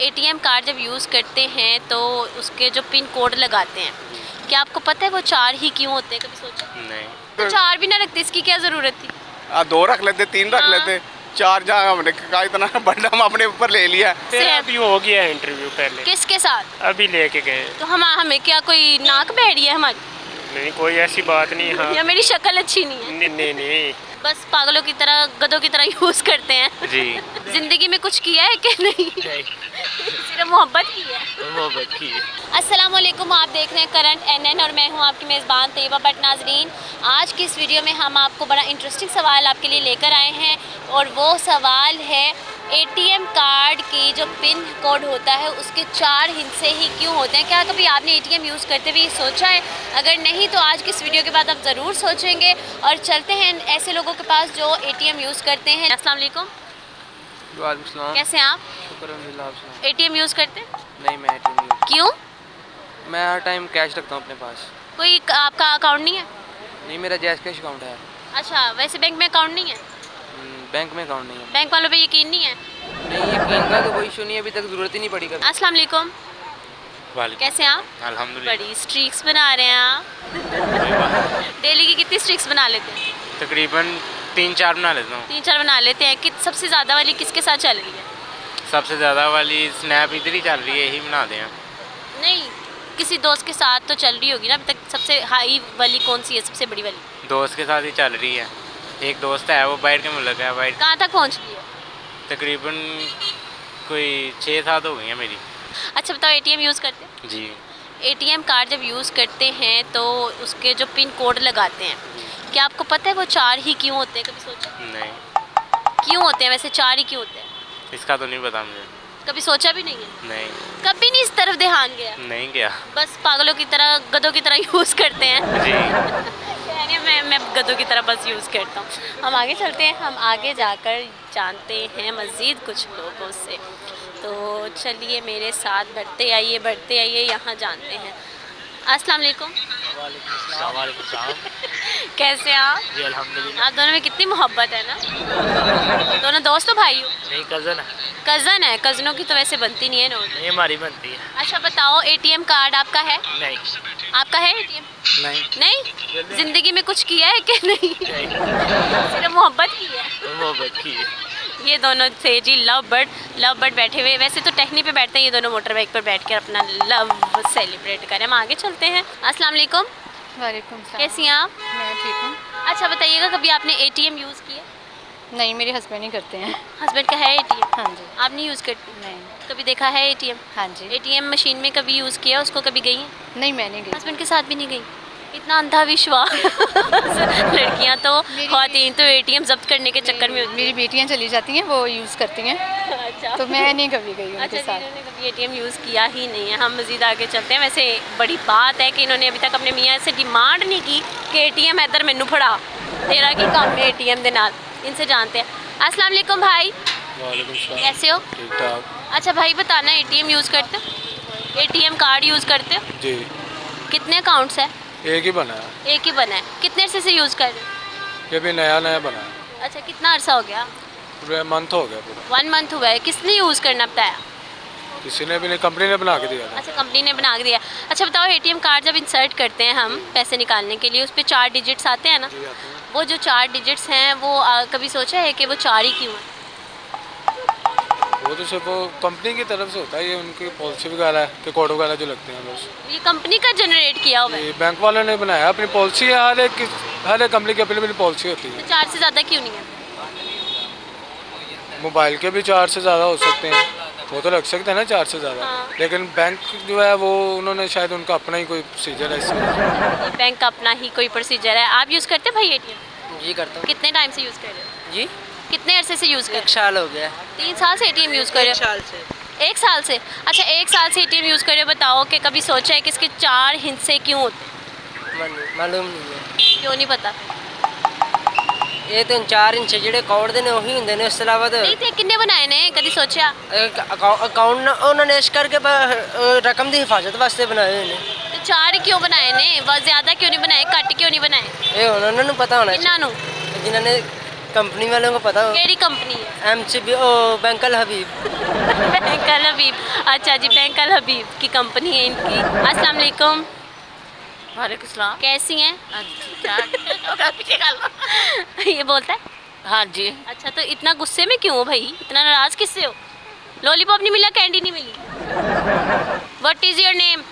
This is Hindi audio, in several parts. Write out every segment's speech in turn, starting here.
एटीएम कार्ड जब यूज़ करते हैं तो उसके जो पिन कोड लगाते हैं, क्या आपको पता है वो 4 ही क्यों होते हैं? कभी सोचा? नहीं तो 4 भी ना रखते, इसकी क्या ज़रूरत थी? 2 रख लेते, 3 रख हाँ। लेते, 4 जहाँ हमने का इतना बड़ा हम अपने ऊपर ले लिया। तेरा अभी हो गया है इंटरव्यू पहले, किसके साथ? अभी लेके गए। तो हमें क्या कोई नाक बैठी है हमारी? नहीं कोई ऐसी बात नहीं। हाँ या मेरी शक्ल अच्छी नहीं है? नहीं बस पागलों की तरह, गधों की तरह यूज़ करते हैं। जी जिंदगी में कुछ किया है कि नहीं? सिर्फ मोहब्बत की है। मोहब्बत की। अस्सलाम वालेकुम, आप देख रहे हैं करंट एनएन और मैं हूं आपकी मेज़बान तैयबा भट्ट। नाज़रीन, आज की इस वीडियो में हम आपको बड़ा इंटरेस्टिंग सवाल आपके लिए लेकर आए हैं और वो सवाल है एटीएम कार्ड की जो पिन कोड होता है उसके 4 हिस्से ही क्यों होते हैं? क्या कभी आपने एटीएम यूज़ करते हुए सोचा है? अगर नहीं तो आज की इस वीडियो के बाद आप ज़रूर सोचेंगे। और चलते हैं ऐसे लोगों के पास जो एटीएम यूज़ करते हैं। अस्सलाम वालेकुम, वालेकुम सलाम। कैसे हैं आप? शुक्र अल्हम्दुलिल्लाह, आप सुनाओ। एटीएम यूज़ करते हैं? नहीं, मैं एटीएम नहीं यूज़। क्यों? मैं हर टाइम कैश रखता हूँ अपने पास। कोई आपका अकाउंट नहीं है? नहीं, मेरा जैज़ कैश अकाउंट है। अच्छा, वैसे बैंक में अकाउंट नहीं है? बैंक में अकाउंट नहीं है। बैंक वालों पे यकीन नहीं है? नहीं, यकीन का तो कोई इशू नहीं है, अभी तक ज़रूरत ही नहीं पड़ी कभी। अस्सलाम वालेकुम, कैसे हैं आप? अल्हम्दुलिल्लाह। बड़ी स्ट्रीक्स बना रहे हैं आप। डेली की कितनी स्ट्रीक्स बना लेते हैं? तकरीबन 3-4 बना लेता हूँ। 3-4 बना लेते हैं। सबसे ज़्यादा वाली किसके साथ चल रही है? सबसे ज़्यादा वाली स्नैप इधर ही चल रही है, यही बना दें। नहीं, किसी दोस्त के साथ तो चल रही होगी ना अभी तक। सबसे हाई वाली कौन सी है, सबसे बड़ी वाली? दोस्त के साथ ही चल रही है। एक दोस्त है वो बाहर के मुल्क है, बाहर कहाँ तक पहुँच गई है? तकरीबन कोई 6-7 हो गई है मेरी। अच्छा बताओ, एटीएम यूज़ करते हैं? जी एटीएम कार्ड जब यूज़ करते हैं तो उसके जो पिन कोड लगाते हैं, क्या आपको पता है वो 4 ही क्यों होते हैं? कभी सोचा? नहीं, क्यों होते हैं वैसे, 4 ही क्यों होते हैं? इसका तो नहीं पता मुझे। कभी सोचा भी नहीं है? नहीं कभी नहीं इस तरफ ध्यान गया? नहीं गया। बस पागलों की तरह, गधों की तरह यूज़ करते हैं। जी यानी मैं गधों की तरह बस यूज़ करता हूँ। हम आगे चलते हैं, हम आगे जाकर जानते हैं मज़ीद कुछ लोगों से। तो चलिए मेरे साथ बढ़ते आइए, यहाँ जानते हैं। अस्सलाम वालेकुम, कैसे हैं आप? जी अल्हम्दुलिल्लाह। आप दोनों में कितनी मोहब्बत है ना? दोनों दोस्त हो, भाई हो? नहीं कज़न है। कज़न है? कज़नों की तो वैसे बनती नहीं है नोट। नहीं हमारी बनती है। अच्छा बताओ, एटीएम कार्ड आपका है? नहीं आपका है एटीएम? नहीं, नहीं? जिंदगी में कुछ किया है कि नहीं? सिर्फ मोहब्बत की है। मोहब्बत की है। ये दोनों थे जी लव बर्ड बैठे हुए। वैसे तो टहनी पे बैठते हैं ये दोनों, मोटर बाइक पर बैठ कर अपना लव सेलिब्रेट करें। हम आगे चलते हैं। अस्सलाम वालेकुम, वालेकुम सलाम। कैसी हैं आप? मैं ठीक हूँ। अच्छा बताइएगा, कभी आपने एटीएम यूज़ किया? नहीं, मेरे हस्बैंड ही करते हैं। हस्बैंड का है एटीएम? हाँ जी। आप नहीं यूज़ करती? नहीं। कभी देखा है एटीएम? हाँ जी। एटीएम मशीन में कभी यूज़ किया उसको? कभी गई हैं? नहीं, मैं नहीं गई। हस्बैंड के साथ भी नहीं गई? इतना अंधा विश्वास। लड़कियां तो, ख़वातीन तो एटीएम जब्त करने के चक्कर में होती मेरी बेटियाँ चली जाती हैं, वो यूज़ करती हैं, हैं। अच्छा, तो मैं नहीं कभी गई उनके अच्छा जी, साथ। इन्होंने कभी एटीएम यूज़ किया ही नहीं है। हम मज़ीद आगे चलते हैं। वैसे बड़ी बात है कि इन्होंने अभी तक अपने मियाँ से डिमांड नहीं की कि एटीएम इधर मैनू फड़ा, तेरा की काम है एटीएम दे नाल। इनसे जानते हैं। अस्सलाम वालेकुम भाई, वालेकुम सलाम। कैसे हो? ठीक ठाक। अच्छा भाई बताना, एटीएम यूज़ करते हो? एटीएम कार्ड यूज़ करते हो? जी, कितने अकाउंट्स है? एक ही बना है, एक ही बना है। कितने अरसे से यूज़ कर रहे हो? ये भी नया बना है। अच्छा, कितना अरसा हो गया? पूरा मंथ हो गया पूरा। 1 मंथ हुआ है। किसने यूज़ करना बताया? किसी ने भी नहीं, कंपनी ने बना के दिया था। अच्छा, कंपनी ने बना के दिया। अच्छा बताओ, एटीएम कार्ड जब इंसर्ट करते हैं हम पैसे निकालने के लिए, उस पर 4 डिजिट्स आते हैं ना? जी आते हैं। वो जो 4 डिजिट्स हैं वो कभी सोचा है कि वो 4 ही क्यों हैं? वो तो सिर्फ वो कंपनी की तरफ से होता है, ये उनकी पॉलिसी वगैरह है कि कोड वगैरह जो लगते हैं बस। ये कंपनी का जनरेट किया हुआ है। ये बैंक वालों ने बनाया, अपनी पॉलिसी है। हर एक कंपनी की अपनी अपनी पॉलिसी होती है। तो 4 से ज़्यादा क्यों नहीं है? मोबाइल के भी 4 से ज़्यादा हो सकते हैं, वो तो लग सकते हैं ना 4 से ज़्यादा। हाँ। लेकिन बैंक जो है वो उन्होंने शायद उनका अपना ही कोई प्रोसीजर है इसमें। बैंक का अपना ही कोई प्रोसीजर है। आप यूज़ करते हैं भाई एटीएम? जी करता हूँ। कितने टाइम से यूज़ कर रहे हो? जी कितने अरसे से यूज़ कर रहे 1 साल हो गया। हो? 3 साल से एटीएम यूज़ कर रहे हो? साल से। 1 साल से? अच्छा, 1 साल से एटीएम यूज़ कर रहे हो। बताओ कि कभी सोचा है कि इसके 4 हिस्से क्यों होते हैं? मालूम नहीं है। क्यों नहीं पता? ये तो 4 इंच ਜਿਹੜੇ ਕੋਡ ਦੇ ਨੇ ਉਹੀ ਹੁੰਦੇ ਨੇ, ਉਸ ਤੋਂ ਇਲਾਵਾ ਤਾਂ नहीं थे, किन्ने बनाए ने? कभी सोचा? ਅਕਾਊਂਟ ਉਹਨਾਂ ਨੇ ਇਸ ਕਰਕੇ ਰਕਮ ਦੀ ਹਿਫਾਜ਼ਤ ਵਾਸਤੇ ਬਣਾਏ ਹੋਏ ਨੇ। तो 4 ही क्यों बनाए ने? बहुत ज़्यादा क्यों नहीं बनाए? कट क्यों नहीं बनाए? ਇਹ ਹੁਣ ਉਹਨਾਂ ਨੂੰ ਪਤਾ ਹੋਣਾ किन्ना नू? जिन्हों ने कंपनी वालों को पता हो। केड़ी कंपनी है? एमसीबी ओ बैंकल हबीब। कल हबीब। अच्छा जी, बैंक अल हबीब की कंपनी है इनकी। अस्सलाम वालेकुम। वालेकुम सलाम। कैसी हैं? ये बोलता है। हाँ जी। अच्छा, तो इतना गुस्से में क्यों हो भाई? इतना नाराज किससे हो? लॉलीपॉप नहीं मिला, कैंडी नहीं मिली? What is your name?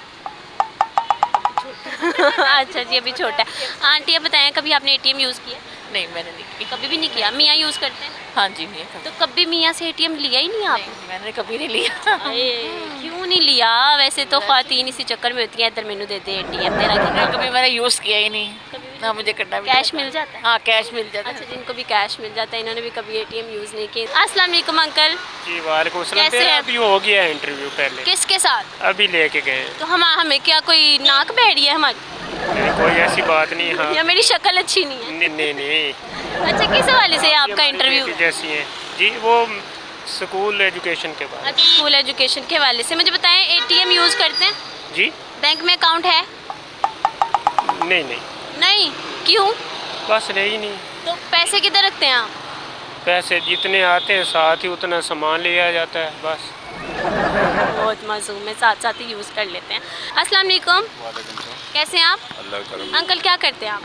अच्छा जी, अभी छोटा है। आंटी अब बताएं, कभी आपने एटीएम यूज़ किया? नहीं, मैंने नहीं की। कभी भी नहीं किया। मियाँ यूज़ करते हैं? हाँ जी, नहीं कभी। तो कभी मियाँ से एटीएम लिया ही नहीं आपने? मैंने कभी नहीं लिया। क्यों नहीं लिया? वैसे तो ख्वातीन इसी चक्कर में होती हैं, इधर मैनू दे दे एटीएम तेरा कभी मैंने यूज़ किया ही नहीं। ना मुझे करना भी कैश नहीं मिल जाता है? हाँ, कैश मिल जाता अच्छा, है। जिनको भी कैश मिल जाता है, इन्होंने भी कभी एटीएम यूज़ नहीं किया। अस्सलाम वालेकुम अंकल। जी वालेकुम सलाम। कैसे तेरा हैं? अभी हो गया है इंटरव्यू पहले, किसके साथ? अभी लेके गए। तो हमें क्या कोई नाक बैठी है हमारी? नहीं, कोई ऐसी बात नहीं। हाँ, या मेरी शक्ल अच्छी नहीं है? नहीं। अच्छा, किस हवाले से आपका हमारी इंटरव्यू? बेटी जैसी है जी, वो स्कूल एजुकेशन के बाद। अच्छा, स्कूल एजुकेशन के हवाले से मुझे बताएं, एटीएम यूज़ करते हैं? जी बैंक में अकाउंट है? नहीं, नहीं, क्यों? बस रही नहीं। तो पैसे किधर रखते हैं आप? पैसे जितने आते हैं साथ ही उतना सामान लिया जाता है बस। बहुत मासूम है, साथ साथ ही यूज़ कर लेते हैं। अस्सलाम वालेकुम। कैसे हैं आप? अल्लाह करम। अंकल क्या करते हैं आप?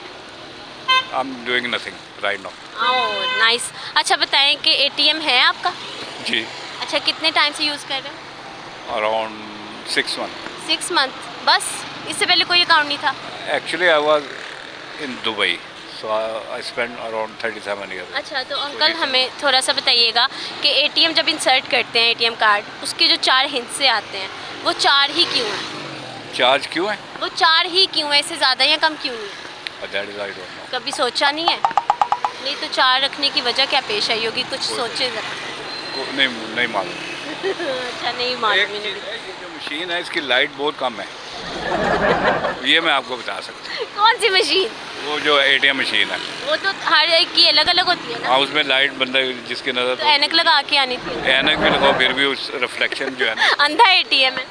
I am doing nothing right now. Oh nice. अच्छा बताएं कि एटीएम है आपका? जी, अच्छा, कितने टाइम से यूज़ कर रहे हैं? Around 6 months। 6 मंथ बस? इससे पहले कोई अकाउंट नहीं था? Actually, I was in Dubai, so I spent around 37 years. अच्छा, तो अंकल हमें थोड़ा सा बताइएगा कि एटीएम जब इंसर्ट करते हैं एटीएम कार्ड, उसके जो 4 हिस्से आते हैं वो 4 ही क्यों हैं? चार्ज क्यों है? वो 4 ही क्यों है? इससे ज़्यादा या कम क्यों नहीं है? That is I don't know. कभी सोचा नहीं है? नहीं तो 4 रखने की वजह क्या पेश आई होगी? कुछ सोचे ज़रा। नहीं मालूम। अच्छा, नहीं एक मालूम चीज़ इन्हें। है, ये जो मशीन है इसकी लाइट बहुत कम है। ये मैं आपको बता सकता हूँ। कौन सी मशीन? वो जो ATM मशीन है, वो तो हर एक की अलग अलग होती है ना? हाँ उसमें लाइट बंदा जिसकी तो नज़र ऐनक लगा के आनी थी। ऐनक भी लगाओ फिर भी उस रिफ्लेक्शन जो है ना, अंधा एटीएम है।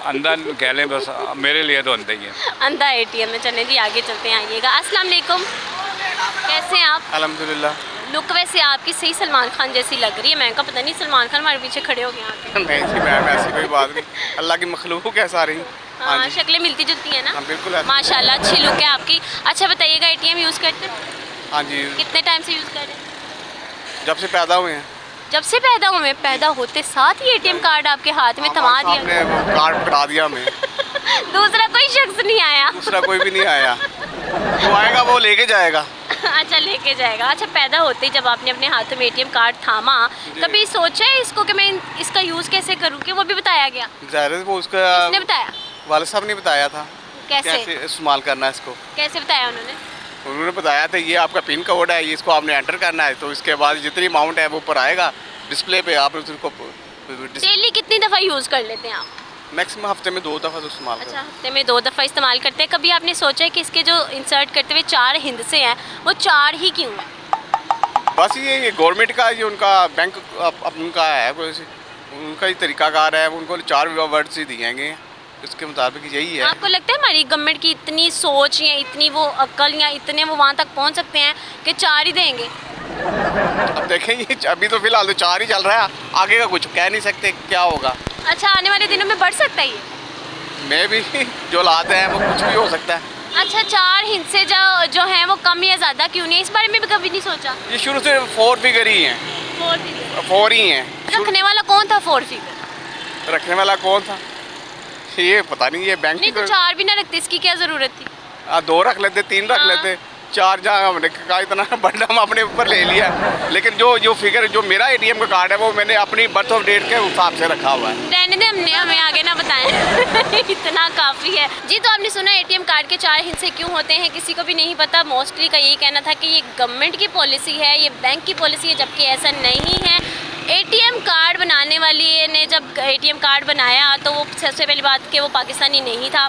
अंधा कह लें बस, मेरे लिए तो अंधा ही है। अंधा एटीएम है। चलें जी, आगे चलते हैं, आइएगा। अस्सलाम वालेकुम। कैसे हैं आप? अल्हम्दुलिल्लाह। लुक वैसे आपकी सही सलमान खान जैसी लग रही है। मैं कहा पता नहीं सलमान खान हमारे पीछे खड़े हो गए यहाँ पे। नहीं जी मैम, ऐसी कोई बात नहीं, अल्लाह की मखलूक है सारी। हाँ, शक्लें मिलती जुलती हैं ना? हाँ बिल्कुल है। माशाल्लाह, अच्छी लुक है आपकी। अच्छा बताइएगा, एटीएम यूज़ करते हैं? हाँ जी, कितने टाइम से यूज़ कर रहे हैं? जब से पैदा हुए हैं। जब से पैदा हुए? पैदा होते साथ ही एटीएम कार्ड आपके हाथ में थमा दिया? आपने वो कार्ड पकड़ा दिया हमें। दूसरा कोई शख्स नहीं आया? दूसरा कोई भी नहीं आया, जो आएगा वो लेके जाएगा। अच्छा, लेके जाएगा। अच्छा, पैदा होते ही जब आपने अपने हाथों में एटीएम कार्ड थामा, कभी सोचा है इसको कि मैं इसका यूज़ कैसे करूँ? कि वो भी बताया गया? जाहिर है वो उसका किसने बताया? वालिद साहब ने बताया था कैसे इस्तेमाल करना है इसको। कैसे बताया उन्होंने? उन्होंने बताया था ये आपका पिन कोड है, ये इसको आपने एंटर करना है, तो इसके बाद जितनी अमाउंट है वो ऊपर आएगा डिस्प्ले पे। आप उसको डेली कितनी दफ़ा यूज़ कर लेते हैं आप? मैक्सिमम हफ्ते में 2 दफ़ा तो इस्तेमाल अच्छा, करते हफ्ते में 2 दफ़ा इस्तेमाल करते हैं। कभी आपने सोचा है कि इसके जो इंसर्ट करते हुए 4 हिस्से हैं वो 4 ही क्यों हैं? हैं। बस ये गवर्नमेंट का, ये उनका बैंक उनका है, उनका ही तरीकाकार है, उनको 4 वर्ड्स ही दिए गए हैं, उसके मुताबिक यही है। आपको लगता है हमारी गवर्नमेंट की इतनी सोच या इतनी वो अक्ल या इतने वो वहाँ तक पहुँच सकते हैं कि 4 ही देंगे? अब देखें, ये अभी तो फिलहाल तो 4 ही चल रहा है, आगे का कुछ कह नहीं सकते क्या होगा। अच्छा, आने वाले दिनों में बढ़ सकता है ये? मैं भी जो लाते हैं वो कुछ भी हो सकता है। अच्छा, 4 हिस्से जो हैं वो कम या ज़्यादा क्यों नहीं? इस बारे में भी कभी नहीं सोचा? ये शुरू से 4 फिगर ही हैं, 4 ही हैं। रखने वाला कौन था 4 फिगर? रखने वाला कौन था ये पता नहीं, ये बैंक नहीं तो 4 भी ना रखते, इसकी क्या ज़रूरत थी? 2 रख लेते, 3 रख हाँ। लेते, 4 जहाँ हमने कहा इतना बड़ा हम अपने ऊपर ले लिया। लेकिन जो फिगर जो मेरा एटीएम का कार्ड है वो मैंने अपनी बर्थ ऑफ डेट के हिसाब से रखा हुआ है। रहने दे, हमने हमें आगे ना बताएं। इतना काफ़ी है जी। तो आपने सुना एटीएम कार्ड के 4 हिस्से क्यों होते हैं, किसी को भी नहीं पता। मोस्टली का यही कहना था कि ये गवर्नमेंट की पॉलिसी है, ये बैंक की पॉलिसी है, जबकि ऐसा नहीं है। एटीएम कार्ड बनाने वाली ने जब एटीएम कार्ड बनाया तो वो सबसे पहली बात कि वो पाकिस्तानी नहीं था,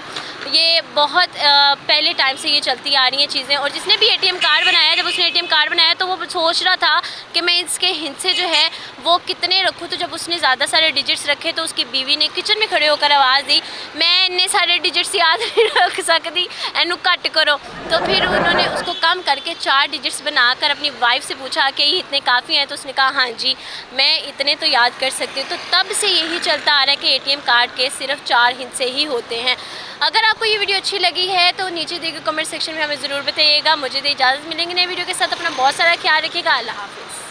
ये बहुत पहले टाइम से ये चलती आ रही हैं चीज़ें। और जिसने भी एटीएम कार्ड बनाया, जब उसने एटीएम कार्ड बनाया तो वो सोच रहा था कि मैं इसके हिस्से जो है वो कितने रखूँ। तो जब उसने ज़्यादा सारे डिजिट्स रखे तो उसकी बीवी ने किचन में खड़े होकर आवाज़ दी, मैं इन्ने सारे डिजिट्स याद नहीं रख सकती, एनू कट करो। तो फिर उन्होंने उसको कम करके 4 डिजिट्स बनाकर अपनी वाइफ से पूछा कि ये इतने काफ़ी हैं, तो उसने कहा हाँ जी मैं इतने तो याद कर सकती हूँ। तो तब से यही चलता आ रहा है कि एटीएम कार्ड के सिर्फ 4 हिस्से ही होते हैं। अगर आपको ये वीडियो अच्छी लगी है तो नीचे दिए गए कमेंट सेक्शन में हमें ज़रूर बताइएगा। मुझे तो इजाज़त मिलेंगे नए वीडियो के साथ। अपना बहुत सारा ख्याल रखिएगा। अल्लाह हाफ़िज़।